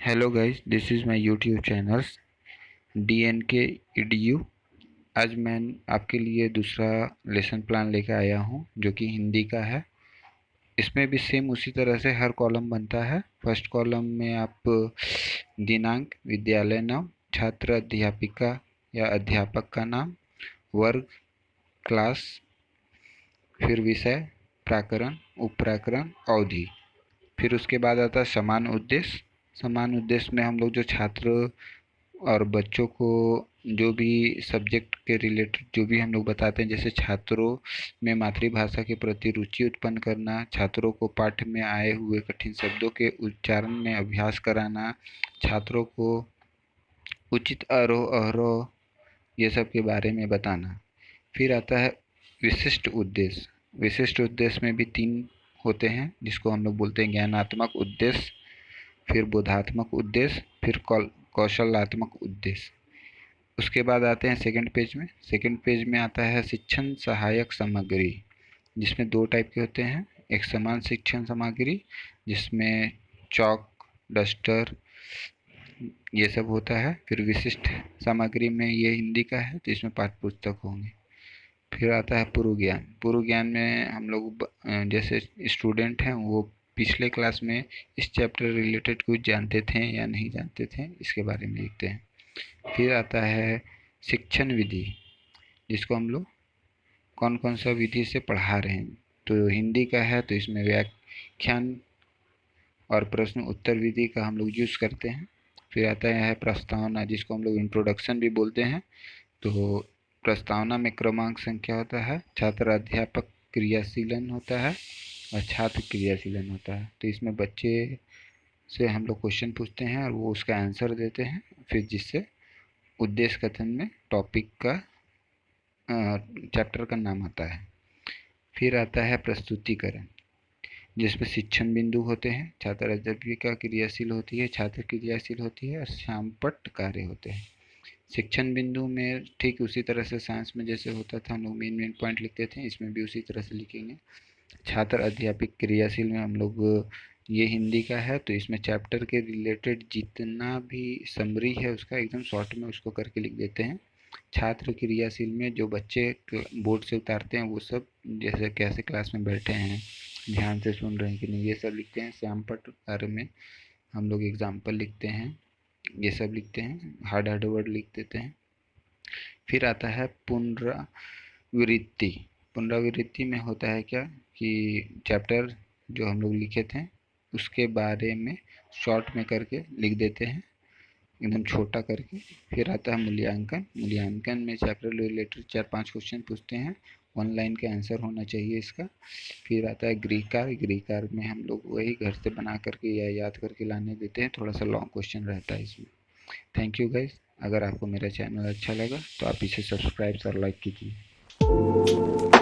Hello guys, this is my YouTube channel DNK EDU। आज मैं आपके लिए दूसरा लेसन प्लान लेकर आया हूँ जो कि हिंदी का है। इसमें भी सेम उसी तरह से हर कॉलम बनता है। फर्स्ट कॉलम में आप दिनांक, विद्यालय नाम, छात्र अध्यापिका या अध्यापक का नाम, वर्ग, क्लास, फिर विषय, प्रकरण, उपप्रकरण, अवधि। फिर उसके बाद आता है समान उद्देश्य। समान उद्देश्य में हम लोग जो छात्र और बच्चों को जो भी सब्जेक्ट के रिलेटेड जो भी हम लोग बताते हैं, जैसे छात्रों में मातृभाषा के प्रति रुचि उत्पन्न करना, छात्रों को पाठ में आए हुए कठिन शब्दों के उच्चारण में अभ्यास कराना, छात्रों को उचित आरोह अवरोह ये सब के बारे में बताना। फिर आता है विशिष्ट उद्देश्य। विशिष्ट उद्देश्य में भी 3 होते हैं जिसको हम लोग बोलते हैं ज्ञानात्मक उद्देश्य, फिर बोधात्मक उद्देश्य, फिर कौशलात्मक उद्देश्य। उसके बाद आते हैं सेकंड पेज में। सेकंड पेज में आता है शिक्षण सहायक सामग्री, जिसमें 2 टाइप के होते हैं। एक समान शिक्षण सामग्री जिसमें चॉक, डस्टर ये सब होता है। फिर विशिष्ट सामग्री में ये हिंदी का है तो इसमें पाठ्य पुस्तक होंगे। फिर आता है पूर्व ज्ञान। पूर्व ज्ञान में हम लोग जैसे स्टूडेंट हैं वो पिछले क्लास में इस चैप्टर रिलेटेड कुछ जानते थे या नहीं जानते थे, इसके बारे में लिखते हैं। फिर आता है शिक्षण विधि, जिसको हम लोग कौन कौन सा विधि से पढ़ा रहे हैं। तो हिंदी का है तो इसमें व्याख्यान और प्रश्न उत्तर विधि का हम लोग यूज़ करते हैं। फिर आता है प्रस्तावना, जिसको हम लोग इंट्रोडक्शन भी बोलते हैं। तो प्रस्तावना में क्रमांक संख्या होता है, छात्र अध्यापक क्रियाशीलन होता है और छात्र क्रियाशीलन होता है। तो इसमें बच्चे से हम लोग क्वेश्चन पूछते हैं और वो उसका आंसर देते हैं, फिर जिससे उद्देश्य कथन में टॉपिक का चैप्टर का नाम आता है। फिर आता है प्रस्तुतिकरण, जिसमें शिक्षण बिंदु होते हैं, छात्र अध्यापिका क्रियाशील होती है, छात्र क्रियाशील होती है और श्यामपट्ट कार्य होते हैं। शिक्षण बिंदु में ठीक उसी तरह से साइंस में जैसे होता था, हम लोग मेन पॉइंट लिखते थे, इसमें भी उसी तरह से लिखेंगे। छात्र अध्यापक क्रियाशील में हम लोग ये हिंदी का है तो इसमें चैप्टर के रिलेटेड जितना भी समरी है उसका एकदम शॉर्ट में उसको करके लिख देते हैं। छात्र क्रियाशील में जो बच्चे बोर्ड से उतारते हैं वो सब, जैसे कैसे क्लास में बैठे हैं, ध्यान से सुन रहे हैं कि नहीं, ये सब लिखते हैं। श्यामपट्ट कार्य में हम लोग एग्जाम्पल लिखते हैं, ये सब लिखते हैं, हार्ड हार्ड वर्ड लिख देते हैं। फिर आता है पुनरावृत्ति। पुनरावृत्ति में होता है क्या कि चैप्टर जो हम लोग लिखे थे उसके बारे में शॉर्ट में करके लिख देते हैं, एकदम छोटा करके। फिर आता है मूल्यांकन। मूल्यांकन में चैप्टर रिलेटेड 4-5 क्वेश्चन पूछते हैं, 1 लाइन का आंसर होना चाहिए इसका। फिर आता है गृह कार्य। गृह कार्य में हम लोग वही घर से बना करके या याद करके लाने देते हैं, थोड़ा सा लॉन्ग क्वेश्चन रहता है इसमें। Thank you guys. अगर आपको मेरा चैनल अच्छा लगा तो आप इसे सब्सक्राइब और लाइक कीजिए।